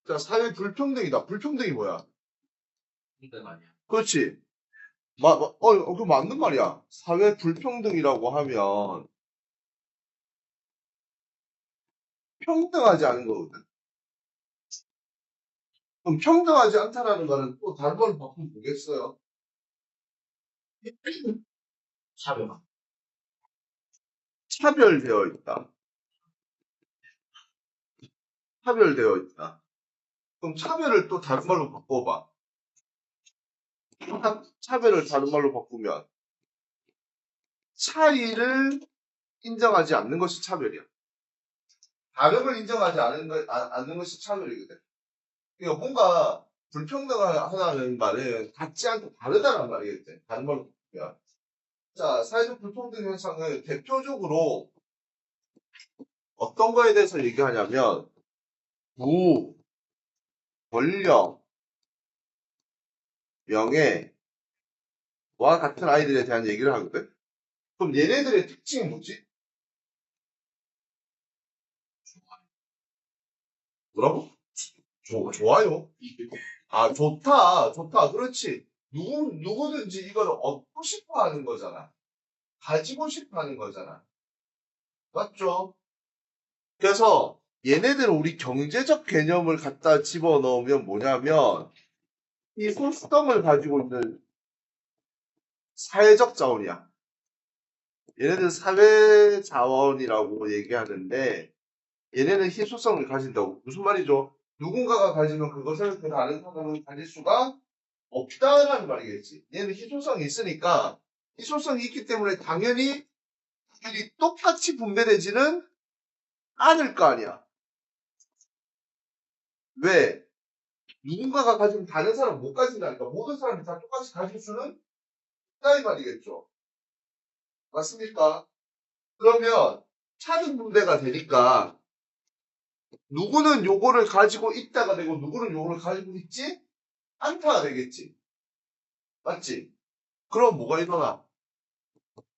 자, 사회 불평등이다. 불평등이 뭐야? 이건 아니야. 그렇지. 그거 맞는 말이야. 사회 불평등이라고 하면 평등하지 않은 거거든. 그럼 평등하지 않다라는 거는 또 다른 걸 바꾸면 되겠어요? 차별화. 차별되어 있다. 차별되어 있다. 그럼 차별을 또 다른 말로 바꿔봐. 차별을 다른 말로 바꾸면 차이를 인정하지 않는 것이 차별이야. 다름을 인정하지 않는 것이 차별이거든. 그러니까 뭔가 불평등하다는 말은 같지 않고 다르다는 말이겠지. 다른 말로 바꾸면. 자, 사회적 불평등 현상은 대표적으로 어떤 거에 대해서 얘기하냐면 부, 권력, 명예와 같은 아이들에 대한 얘기를 하거든. 그럼 얘네들의 특징이 뭐지? 뭐라고? 좋아요. 아, 좋다. 그렇지. 누구든지 이걸 얻고 싶어 하는 거잖아. 가지고 싶어 하는 거잖아. 맞죠? 그래서 얘네들은 우리 경제적 개념을 갖다 집어넣으면 뭐냐면 이 소수성을 가지고 있는 사회적 자원이야. 얘네들 사회 자원이라고 얘기하는데 얘네는 희소성을 가진다고. 무슨 말이죠? 누군가가 가지면 그것을 그 다른 사람은 가질 수가 없다라는 말이겠지. 얘는 희소성이 있으니까 희소성이 있기 때문에 당연히 똑같이 분배되지는 않을 거 아니야. 왜? 누군가가 가지면 다른 사람은 못 가진다니까. 모든 사람이 다 똑같이 가질 수는 없다 이 말이겠죠. 맞습니까? 그러면 차등 분배가 되니까 누구는 요거를 가지고 있다가 되고 누구는 요거를 가지고 있지 않다가 되겠지. 맞지? 그럼 뭐가 일어나?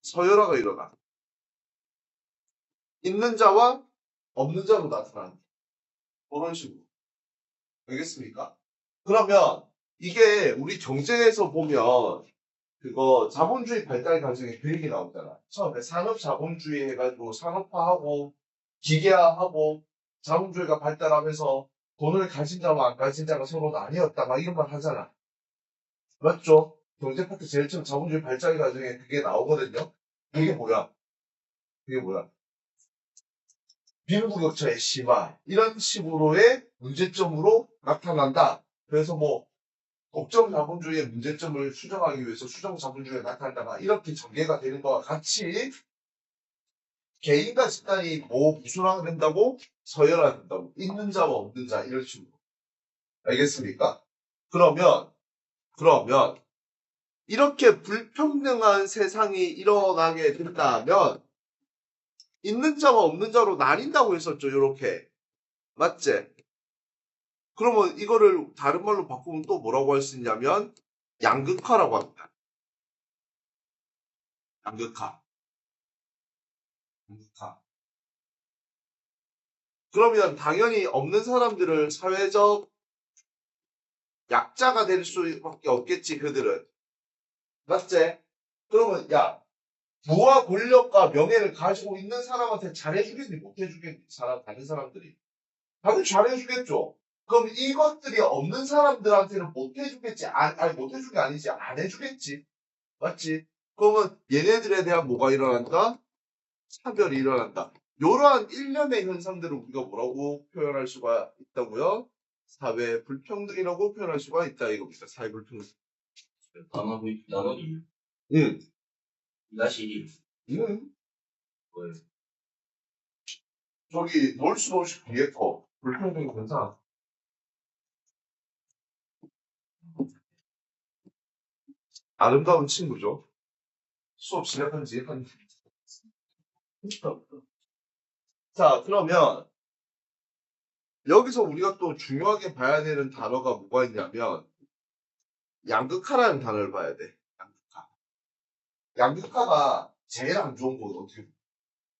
서열화가 일어나. 있는 자와 없는 자로 나타나는 그런 식으로. 알겠습니까? 그러면 이게 우리 경제에서 보면 그거 자본주의 발달 과정에 그 얘기 나오잖아. 처음에 산업 자본주의 해가지고 산업화하고 기계화하고 자본주의가 발달하면서 돈을 가진 자와 안 가진 자가 서로 나뉘었다 막 이런 말 하잖아. 맞죠? 경제 파트 제일 처음 자본주의 발달 과정에 그게 나오거든요. 그게 뭐야? 빈부격차의 심화 이런 식으로의 문제점으로 나타난다. 그래서 뭐 법정 자본주의의 문제점을 수정하기 위해서 수정 자본주의가 나타난다. 이렇게 전개가 되는 것과 같이 개인과 집단이 무슨화가 된다고? 서열화된다고. 있는 자와 없는 자 이런 식으로. 알겠습니까? 그러면 이렇게 불평등한 세상이 일어나게 된다면 있는 자와 없는 자로 나뉜다고 했었죠. 이렇게. 맞지? 그러면 이거를 다른 말로 바꾸면 또 뭐라고 할 수 있냐면 양극화라고 합니다. 양극화. 그러면 당연히 없는 사람들을 사회적 약자가 될 수밖에 없겠지, 그들은. 맞지? 그러면 야, 부와 권력과 명예를 가지고 있는 사람한테 잘해주겠니? 못해주겠니? 다른 사람들이. 당연히 잘해주겠죠. 그럼 이것들이 없는 사람들한테는 못해주겠지? 아니, 못해준 게 아니지. 안 해주겠지. 맞지? 그러면 얘네들에 대한 뭐가 일어난다? 차별이 일어난다. 이러한 일련의 현상들을 우리가 뭐라고 표현할 수가 있다고요? 사회 불평등이라고 표현할 수가 있다 이겁니다. 사회 불평등. 나머지 응. 다시 응. 뭐예요? 저기 놀수 없이 뒤에 거 불평등 현상. 아름다운 친구죠. 수업 시작한 지 한. 자, 그러면 여기서 우리가 또 중요하게 봐야 되는 단어가 뭐가 있냐면 양극화라는 단어를 봐야 돼. 양극화. 양극화가 제일 안 좋은 건 어떻게 보면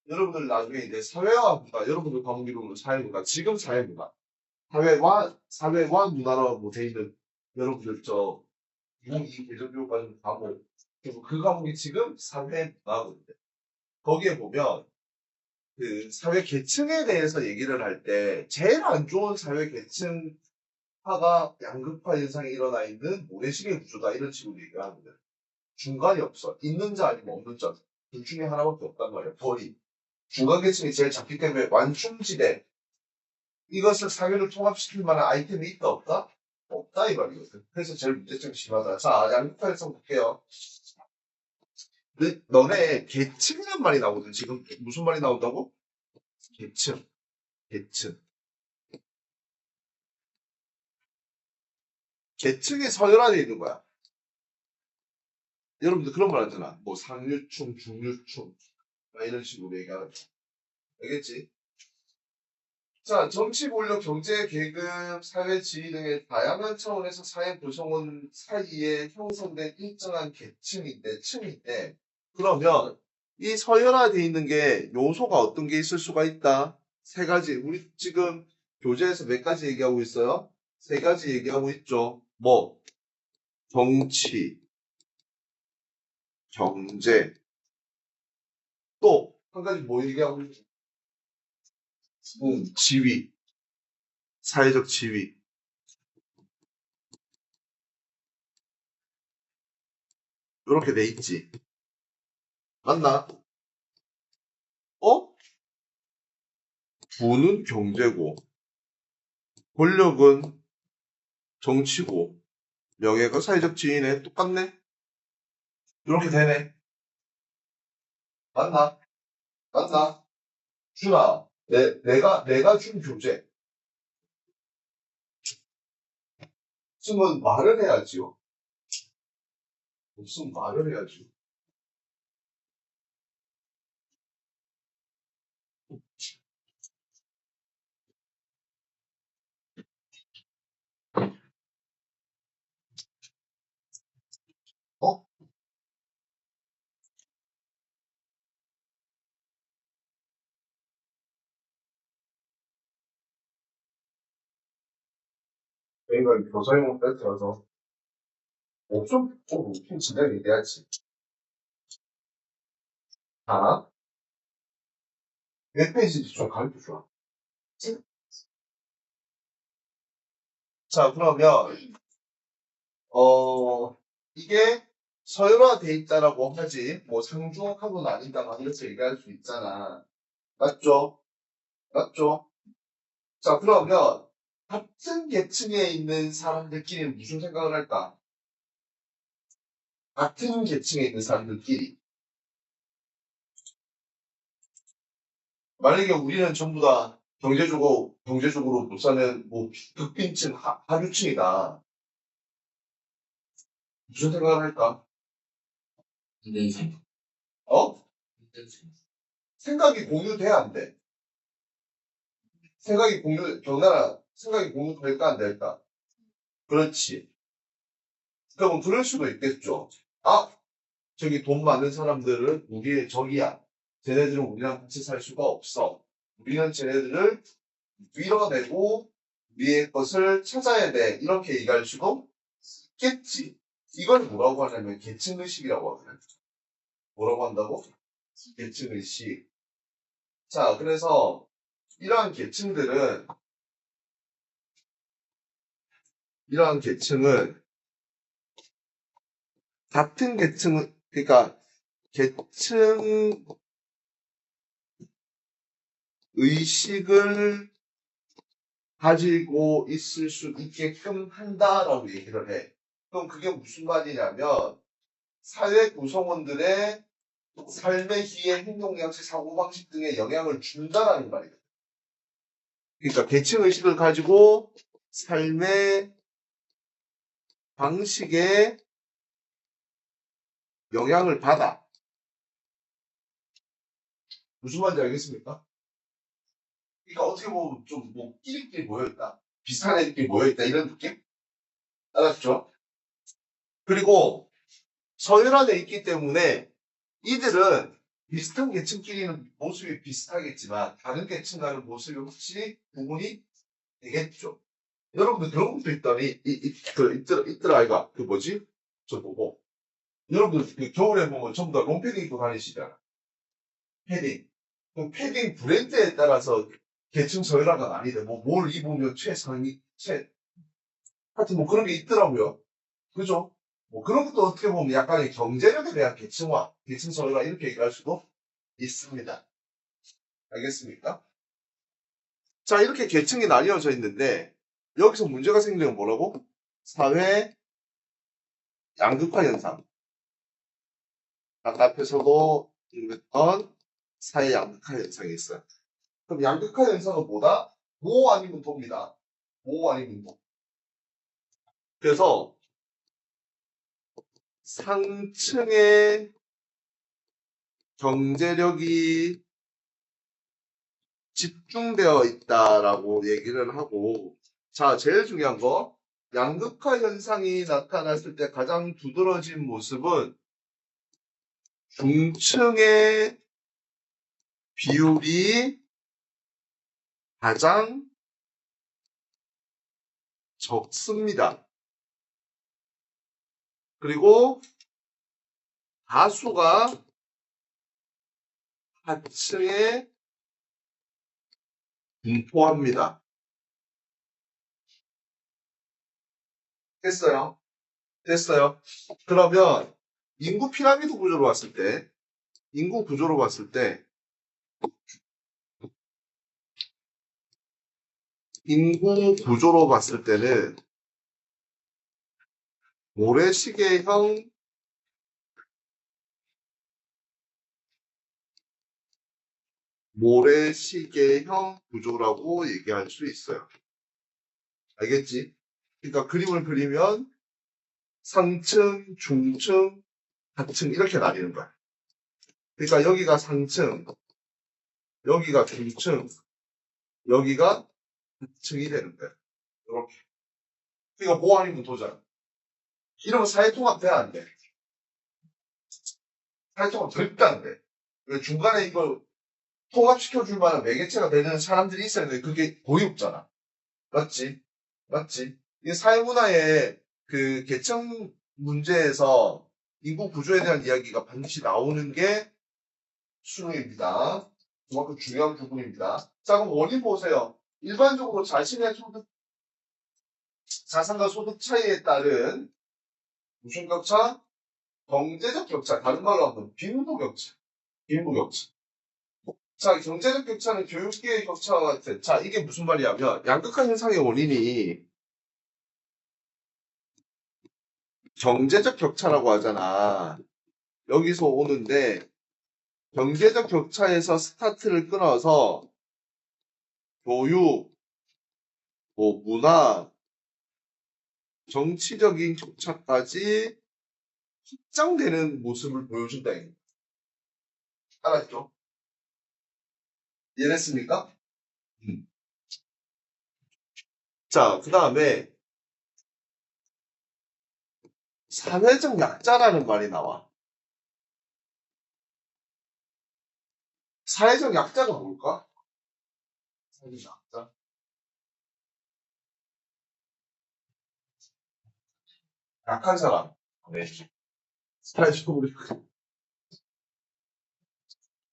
여러분들 나중에 이제 사회화문화, 여러분들 과목 이름으로 사회문화, 지금 사회문화. 사회와 문화로 뭐 돼 있는 여러분들 저 이 개정교육과정 과목 그리고 그 과목이 지금 사회 문화거든요. 거기에 보면 그 사회 계층에 대해서 얘기를 할 때 제일 안 좋은 사회 계층화가 양극화 현상이 일어나 있는 모래시계 구조다 이런 식으로 얘기를 하거든요. 중간이 없어. 있는 자 아니면 없는 자. 둘 중에 하나밖에 없단 말이야. 거의. 중간 계층이 제일 작기 때문에 완충지대. 이것을 사회를 통합시킬 만한 아이템이 있다 없다? 없다 이 말이거든. 그래서 제일 문제점이 심하다. 자, 양극화 현상 볼게요. 너네 계층이란 말이 나오거든. 지금 무슨 말이 나온다고? 계층. 계층. 계층이 서열화되어 있는 거야. 여러분들 그런 말 하잖아. 뭐 상류층, 중류층 막 이런 식으로 얘기하는 거. 알겠지? 자, 정치, 권력, 경제, 계급, 사회 지위 등의 다양한 차원에서 사회 구성원 사이에 형성된 일정한 계층인데, 층인데, 그러면 이 서열화되어 있는 게 요소가 어떤 게 있을 수가 있다? 세 가지. 우리 지금 교재에서 몇 가지 얘기하고 있어요? 세 가지 얘기하고 있죠. 뭐? 정치, 경제, 또 한 가지 뭐 얘기하고 있죠? 지위, 사회적 지위. 이렇게 돼 있지. 맞나? 어? 부는 경제고, 권력은 정치고, 명예가 사회적 지위네. 똑같네? 이렇게 되네. 맞나? 맞나? 준아, 내가 준 교재. 없으면 말을 해야지요. 없으면 말을 해야지요. 어? 내가 교사용 뺐더라서, 좀 웃긴 진작 얘기하지. 아? 몇 페이지인지 좀 가르쳐줘. 자, 그러면, 이게 서열화돼 있다라고 하지, 뭐 상중하고 나뉜다, 막 이렇게 얘기할 수 있잖아. 맞죠? 맞죠? 자, 그러면 같은 계층에 있는 사람들끼리 무슨 생각을 할까? 같은 계층에 있는 사람들끼리. 만약에 우리는 전부 다 경제적으로 못 사는 뭐 극빈층, 하류층이다. 무슨 생각을 할까? 인생. 어? 생각이 공유돼야 안 돼. 경나라, 생각이 공유될까 안 될까? 그렇지. 그러면 그럴 수도 있겠죠. 아, 저기 돈 많은 사람들은 우리의 적이야. 쟤네들은 우리랑 같이 살 수가 없어. 우리는 쟤네들을 밀어내고 우리의 것을 찾아야 돼. 이렇게 얘기할 수도 있겠지. 이걸 뭐라고 하냐면 계층의식이라고 하거든. 뭐라고 한다고? 계층의식. 자, 그래서 이러한 계층은 같은 계층, 그러니까 계층 의식을 가지고 있을 수 있게끔 한다라고 얘기를 해. 그럼 그게 무슨 말이냐면 사회 구성원들의 삶의 기회, 행동 양식, 사고방식 등에 영향을 준다라는 말이에요. 그러니까 계층 의식을 가지고 삶의 방식에 영향을 받아. 무슨 말인지 알겠습니까? 그러니까 어떻게 보면 좀 뭐 끼리끼리 모여있다. 비슷한 애들끼리 모여있다. 이런 느낌? 알았죠? 그리고 서열화되어 있기 때문에 이들은 비슷한 계층끼리는 모습이 비슷하겠지만 다른 계층과는 모습이 확실히 구분이 되겠죠. 여러분들 그런 것도 있다니, 있더라, 아이가. 그 뭐지? 저 보고. 여러분들 그 겨울에 보면 전부 다 롱패딩 입고 다니시잖아. 패딩. 그 패딩 브랜드에 따라서 계층 서열화가 나뉘대. 뭐, 뭘 입으면 최상위, 하여튼 뭐 그런 게 있더라고요. 그죠? 뭐 그런 것도 어떻게 보면 약간의 경제력에 대한 계층화, 계층 서열화 이렇게 얘기할 수도 있습니다. 알겠습니까? 자, 이렇게 계층이 나뉘어져 있는데, 여기서 문제가 생기는 건 뭐라고? 사회 양극화 현상. 아까 앞에서도 읽었던 사회 양극화 현상이 있어요. 그럼 양극화 현상은 뭐다? 모 아니면 도입니다. 모 아니면 도. 그래서 상층의 경제력이 집중되어 있다라고 얘기를 하고, 자, 제일 중요한 거, 양극화 현상이 나타났을 때 가장 두드러진 모습은 중층의 비율이 가장 적습니다. 그리고 다수가 하층에 분포합니다. 됐어요? 됐어요? 그러면 인구 피라미드 구조로 봤을 때, 인구 구조로 봤을 때, 인구 구조로 봤을 때는 모래시계형 구조라고 얘기할 수 있어요. 알겠지? 그러니까 그림을 그리면 상층, 중층, 하층 이렇게 나뉘는 거야. 그러니까 여기가 상층, 여기가 중층, 여기가 하층이 되는 거야. 이렇게. 그러니까 뭐 아니면 도잖아. 이러면 사회통합 돼야 안 돼. 사회통합 절대 안 돼. 왜 중간에 이걸 통합시켜줄 만한 매개체가 되는 사람들이 있어야 돼. 그게 거의 없잖아. 맞지? 맞지? 이 사회문화의 그 계층 문제에서 인구 구조에 대한 이야기가 반드시 나오는 게 수능입니다. 그만큼 중요한 부분입니다. 자, 그럼 원인 보세요. 일반적으로 자신의 소득, 자산과 소득 차이에 따른 무슨 격차? 경제적 격차. 다른 말로 하면 빈부 격차. 빈부 격차. 자, 경제적 격차는 교육계의 격차와 같은. 자, 이게 무슨 말이냐면 양극화 현상의 원인이 경제적 격차라고 하잖아. 여기서 오는데 경제적 격차에서 스타트를 끊어서 교육, 뭐 문화, 정치적인 격차까지 확장되는 모습을 보여준다. 이거. 알았죠? 이해했습니까? 자, 그 다음에 사회적 약자라는 말이 나와. 사회적 약자가 뭘까? 사회적 약자. 약한 사람. 네. 사회적으로.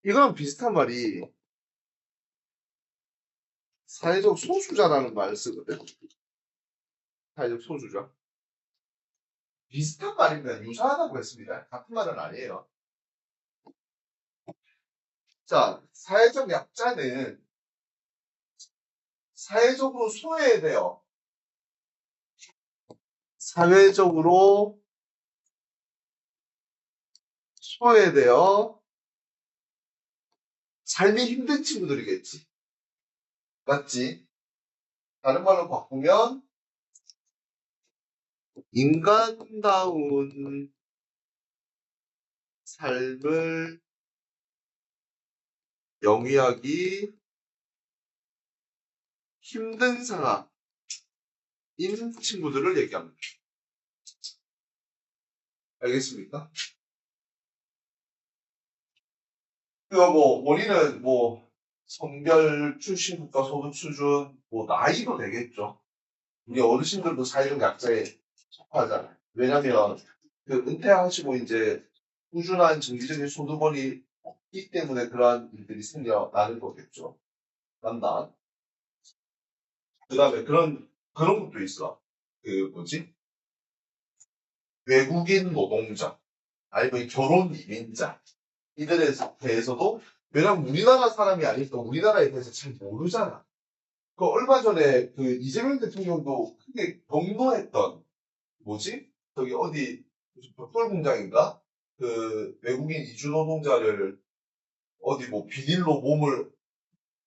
이거랑 비슷한 말이 사회적 소수자라는 말을 쓰거든. 사회적 소수자. 비슷한 말입니다. 유사하다고 했습니다. 같은 말은 아니에요. 자, 사회적 약자는 사회적으로 소외되어 사회적으로 소외되어 삶이 힘든 친구들이겠지. 맞지? 다른 말로 바꾸면 인간다운 삶을 영위하기 힘든 상황인 친구들을 얘기합니다. 알겠습니까? 그거 뭐 원인은 뭐 성별, 출신 국가 소득 수준, 뭐 나이도 되겠죠. 우리 어르신들도 사회적 약자에 속하잖아요. 왜냐면 그 은퇴하시고 이제 꾸준한 정기적인 소득원이 없기 때문에 그러한 일들이 생겨나는 거겠죠. 난다. 그 다음에 그런 것도 있어. 그 뭐지? 외국인 노동자, 아니면 결혼 이민자, 이들에 대해서도, 왜냐면 우리나라 사람이 아니니까 우리나라에 대해서 잘 모르잖아. 그 얼마 전에 그 이재명 대통령도 크게 경고했던, 뭐지? 저기 어디, 벽돌 공장인가? 그 외국인 이주 노동자를 어디 뭐 비닐로 몸을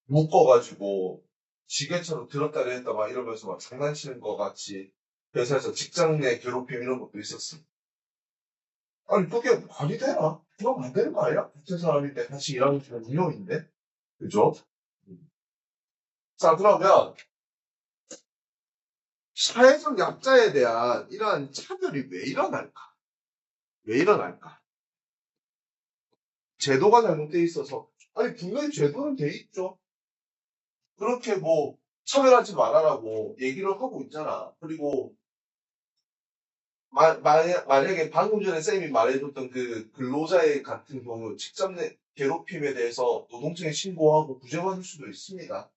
묶어가지고 지게차로 들었다 내렸다 막 이러면서 막 장난치는 것 같이 회사에서 직장 내 괴롭힘 이런 것도 있었어. 아니, 그게 말이 되나? 그럼 안 되는 거 아니야? 같은 사람인데 같이 일하는 게 무효인데? 그죠? 자, 그러면 사회적 약자에 대한 이러한 차별이 왜 일어날까? 왜 일어날까? 제도가 잘못돼 있어서. 아니, 분명히 제도는 돼 있죠. 그렇게 뭐 차별하지 말아라고 얘기를 하고 있잖아. 그리고 만약에 방금 전에 쌤이 말해줬던 그 근로자의 같은 경우 직접 내 괴롭힘에 대해서 노동청에 신고하고 구제받을 수도 있습니다.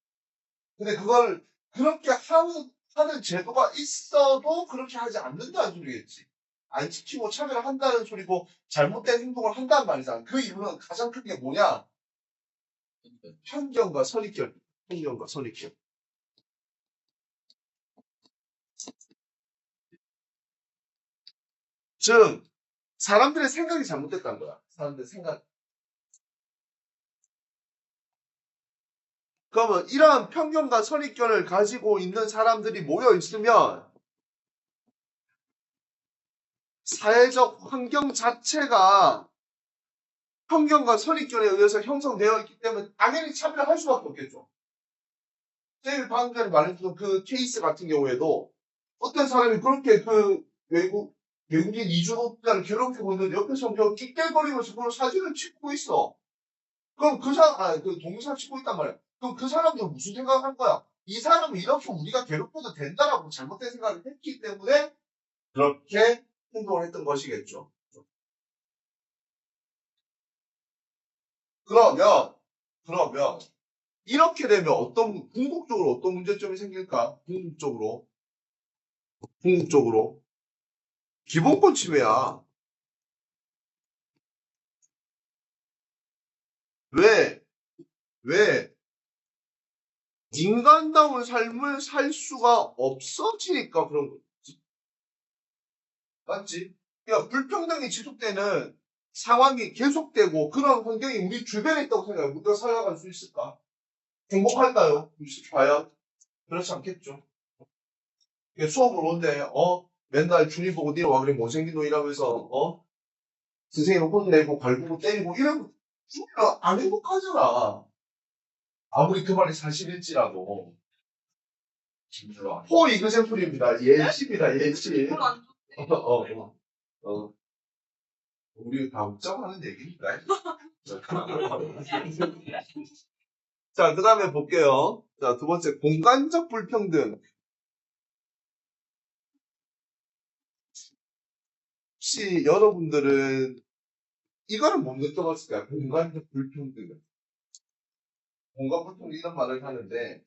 근데 그걸 그렇게 하는 제도가 있어도 그렇게 하지 않는다는 소리겠지. 안 지키고 차별을 한다는 소리고 잘못된 행동을 한다는 말이잖아. 그 이유는 가장 큰 게 뭐냐? 편견과 선입견. 편견과 선입견. 즉, 사람들의 생각이 잘못됐다는 거야. 사람들의 생각. 그러면 이러한 편견과 선입견을 가지고 있는 사람들이 모여 있으면 사회적 환경 자체가 편견과 선입견에 의해서 형성되어 있기 때문에 당연히 차별할 수밖에 없겠죠. 제일 방금 전에 말했던 그 케이스 같은 경우에도 어떤 사람이 그렇게 그 외국인 이주노동자를 괴롭히고 있는데 옆에서 그냥 낄낄거리면서 그런 사진을 찍고 있어. 그럼 그 동영상 찍고 있단 말이야. 그럼 그 사람들은 무슨 생각을 한 거야? 이 사람은 이렇게 우리가 괴롭혀도 된다라고 잘못된 생각을 했기 때문에 그렇게 행동을 했던 것이겠죠. 그러면 이렇게 되면 궁극적으로 어떤 문제점이 생길까? 궁극적으로 기본권 침해야. 왜? 왜? 인간다운 삶을 살 수가 없어지니까 그런 거지. 맞지? 그러니까 불평등이 지속되는 상황이 계속되고 그런 환경이 우리 주변에 있다고 생각해. 우리가 살아갈 수 있을까? 행복할까요? 과연? 그렇지 않겠죠. 수업을 오는데, 맨날 주님 보고 니와 그래 못생긴 놈 이러면서, 선생님 혼내고, 갈구고, 때리고, 이러면, 주님은 안 행복하잖아. 아무리 그 말이 사실일지라도. 이그샘플입니다. 예시입니다, 예시. 어. 우리 다 웃자고하는 얘기니까. 자, 그 다음에 볼게요. 자, 두 번째, 공간적 불평등. 혹시 여러분들은 이거는 못 느껴봤을까요? 공간적 불평등. 공간 불평등 이런 말을 하는데,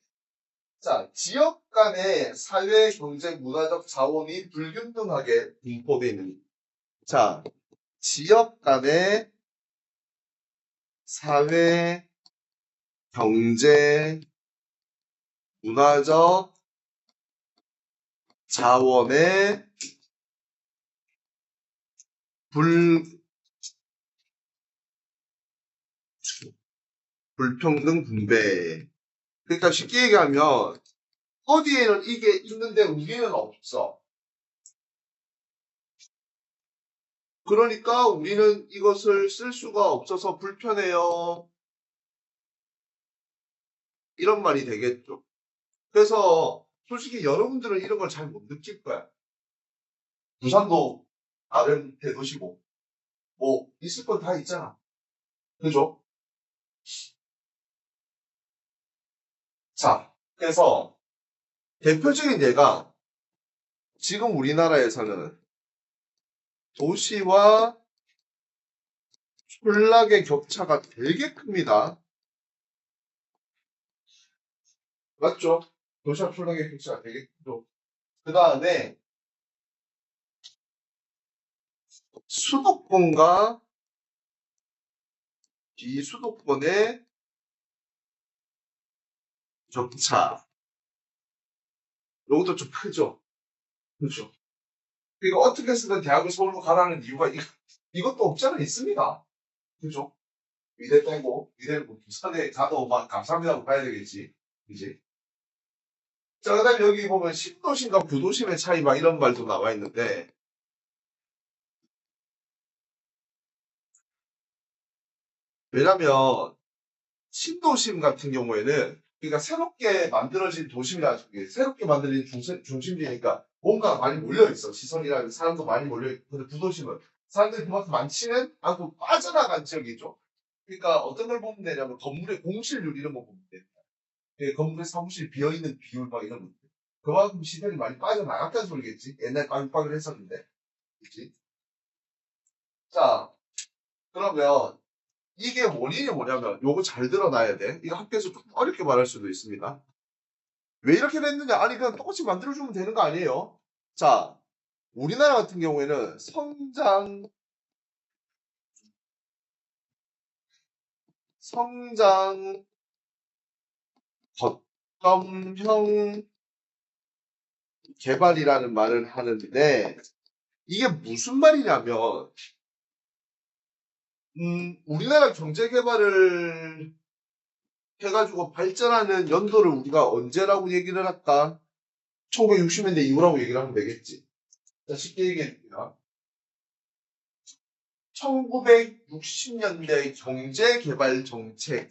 자, 지역 간의 사회, 경제, 문화적 자원이 불균등하게 분포되어 있는. 자, 지역 간의 사회, 경제, 문화적 자원의 불평등 분배. 그러니까 쉽게 얘기하면 어디에는 이게 있는데 우리는 없어. 그러니까 우리는 이것을 쓸 수가 없어서 불편해요. 이런 말이 되겠죠. 그래서 솔직히 여러분들은 이런 걸 잘 못 느낄 거야. 부산도 나름 대도시고 뭐 있을 건 다 있잖아. 그죠? 자, 그래서 대표적인 예가 지금 우리나라에서는 도시와 촌락의 격차가 되게 큽니다. 맞죠? 도시와 촌락의 격차가 되게 크죠. 그 다음에 수도권과 비수도권의 격차. 이것도 좀 크죠? 그렇죠? 그러니까 어떻게 해서든 대학을 서울로 가라는 이유가 이것도 없잖아 있습니다. 그죠? 위대 빼고 위대는 뭐 부산에 가도 막 감사합니다고 가야 되겠지. 그지? 자, 그 다음에 여기 보면 신도심과 구도심의 차이 막 이런 말도 나와 있는데 왜냐면 신도심 같은 경우에는 그러니까 새롭게 만들어진 도심이라 새롭게 만들어진 중심지니까 뭔가 많이 몰려있어. 시선이라는 사람도 많이 몰려있고 근데 구도심은 사람들이 그만큼 많지는 않고 빠져나간 지역이죠. 그러니까 어떤 걸 보면 되냐면 건물의 공실률 이런 거 보면 돼. 건물의 사무실 비어있는 비율 막 이런 거. 그만큼 시선이 많이 빠져나갔다는 소리겠지. 옛날 빵빵을 했었는데. 그치? 자, 그러면 이게 원인이 뭐냐면 요거 잘 드러나야 돼. 이거 학교에서 좀 어렵게 말할 수도 있습니다. 왜 이렇게 됐느냐? 아니 그냥 똑같이 만들어주면 되는 거 아니에요? 자, 우리나라 같은 경우에는 성장 거점형 개발이라는 말을 하는데 이게 무슨 말이냐면 우리나라 경제 개발을 해가지고 발전하는 연도를 우리가 언제라고 얘기를 할까? 1960년대 이후라고 얘기를 하면 되겠지. 자, 쉽게 얘기해줄게요. 1960년대 경제개발 정책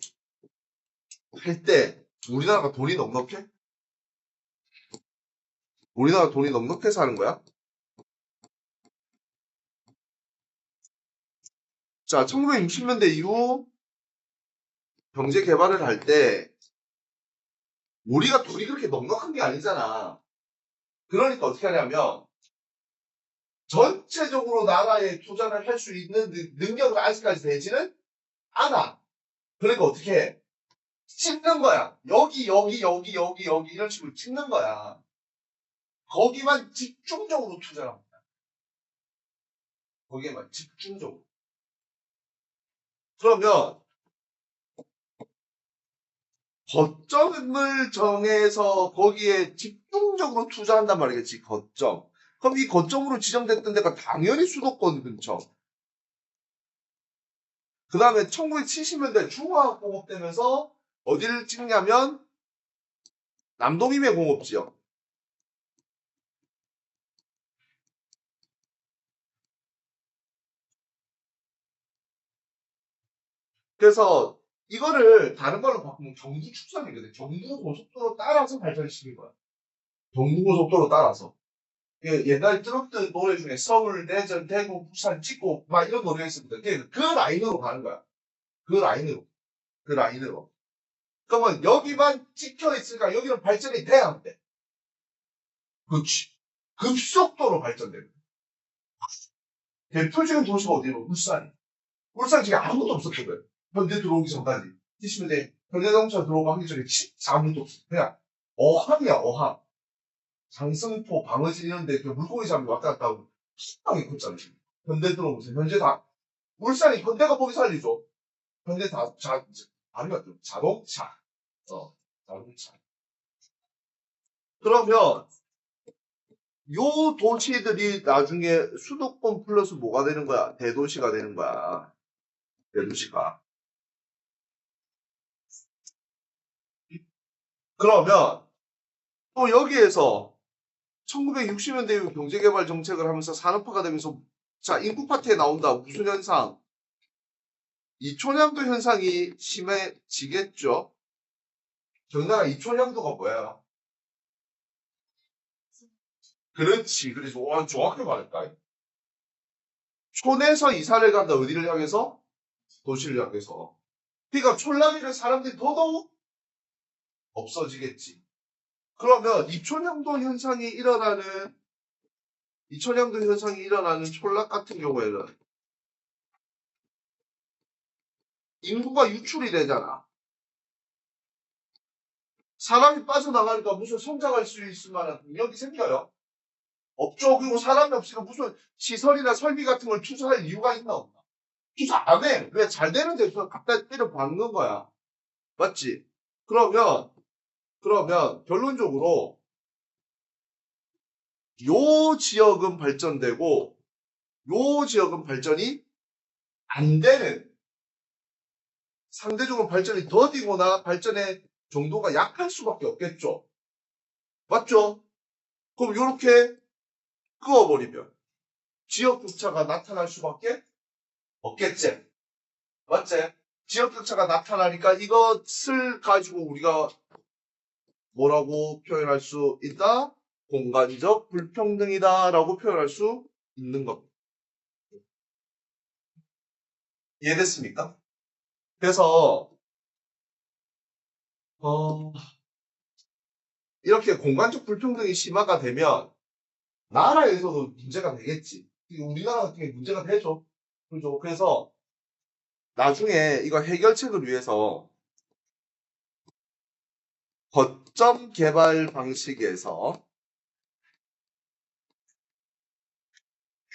할 때 우리나라가 돈이 넉넉해? 우리나라 돈이 넉넉해서 하는 거야? 자, 1960년대 이후 경제개발을 할 때 우리가 돈이 그렇게 넉넉한 게 아니잖아. 그러니까 어떻게 하냐면 전체적으로 나라에 투자를 할 수 있는 능력을 아직까지 되지는 않아. 그러니까 어떻게 해? 찍는 거야. 여기 이런 식으로 찍는 거야. 거기만 집중적으로 투자를 합니다. 거기에만 집중적으로. 그러면 거점을 정해서 거기에 집중적으로 투자한단 말이겠지. 거점. 그럼 이 거점으로 지정됐던 데가 당연히 수도권 근처. 그 다음에 1970년대 중화공업 되면서 어디를 찍냐면 남동임해공업지역. 그래서 이거를 다른 걸로 바꾸면 경부축선이거든. 경부고속도로 따라서 발전시킨 거야. 경부고속도로 따라서. 옛날 트로트 노래 중에 서울, 대전, 대구, 부산 찍고 막 이런 노래가 있습니다. 그 라인으로 가는 거야. 그 라인으로. 그 라인으로. 그러면 여기만 찍혀 있으니까 여기는 발전이 돼야 안 돼. 그렇지. 급속도로 발전되는 거야. 대표적인 도시가 어디냐면 울산이. 울산 지금 아무것도 없었거든. 현대 들어오기 전까지. 70년대 현대자동차 들어오고 하기 전에 진짜 아무것도 없어. 그냥 어항이야, 어항. 장승포, 방어진 이런 데 물고기 잡으러 왔다 갔다 하고 희망이 컸잖아. 현대 들어오면서 현재 다 울산이 현대가 보기 살리죠. 현대 다 아니면 자동차. 자동차. 그러면 요 도시들이 나중에 수도권 플러스 뭐가 되는 거야? 대도시가 되는 거야. 대도시가. 그러면 또 여기에서 1960년대 이후 경제개발 정책을 하면서 산업화가 되면서 자 인구 파트에 나온다. 무슨 현상? 이촌향도 현상이 심해지겠죠. 정나라 이촌향도가 뭐야? 그렇지. 그래서 와 정확히 말했다. 촌에서 이사를 간다. 어디를 향해서? 도시를 향해서. 그러니까 촌락이를 사람들이 더더욱 없어지겠지. 그러면 이촌향도 현상이 일어나는 이 초량도 현상이 일어나는 촌락 같은 경우에는 인구가 유출이 되잖아. 사람이 빠져나가니까 무슨 성장할 수 있을 만한 능력이 생겨요? 없죠. 그리고 사람이 없으니까 무슨 시설이나 설비 같은 걸 투자할 이유가 있나 없나? 투자 안 해. 왜? 잘 되는 데서 갖다 때려 박는 거야. 맞지? 그러면 결론적으로 요 지역은 발전되고 요 지역은 발전이 안 되는, 상대적으로 발전이 더디거나 발전의 정도가 약할 수밖에 없겠죠. 맞죠? 그럼 이렇게 끄어버리면 지역격차가 나타날 수밖에 없겠지. 맞지? 지역격차가 나타나니까 이것을 가지고 우리가 뭐라고 표현할 수 있다? 공간적 불평등이다 라고 표현할 수 있는 겁니다. 이해됐습니까? 그래서 이렇게 공간적 불평등이 심화가 되면 나라에서도 문제가 되겠지. 우리나라 같은 게 문제가 되죠. 그죠? 그래서 나중에 이거 해결책을 위해서 거점 개발 방식에서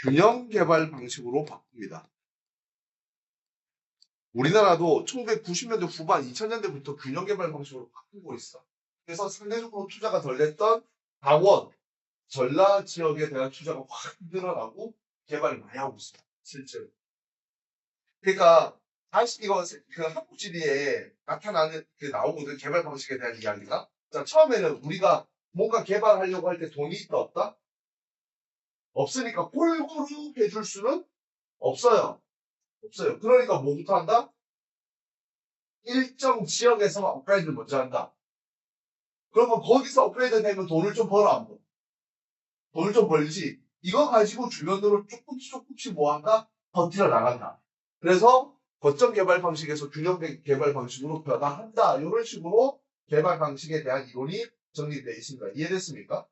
균형 개발 방식으로 바꿉니다. 우리나라도 1990년대 후반, 2000년대부터 균형 개발 방식으로 바꾸고 있어. 그래서 상대적으로 투자가 덜 됐던 강원, 전라 지역에 대한 투자가 확 늘어나고 개발을 많이 하고 있습니다. 실제로. 그러니까 다시 이거 그 한국지리에 나타나는 그 나오거든, 개발 방식에 대한 이야기가. 자, 처음에는 우리가 뭔가 개발하려고 할 때 돈이 있다 없다? 없으니까 골고루 해줄 수는 없어요. 없어요. 그러니까 뭐부터 한다? 일정 지역에서 업그레이드를 먼저 한다. 그러면 거기서 업그레이드 되면 돈을 좀 벌어 안 벌어? 돈을 좀 벌지. 이거 가지고 주변으로 조금씩 뭐한다? 버티러 나간다. 그래서 거점 개발 방식에서 균형 개발 방식으로 변화한다. 이런 식으로 개발 방식에 대한 이론이 정리되어 있습니다. 이해됐습니까?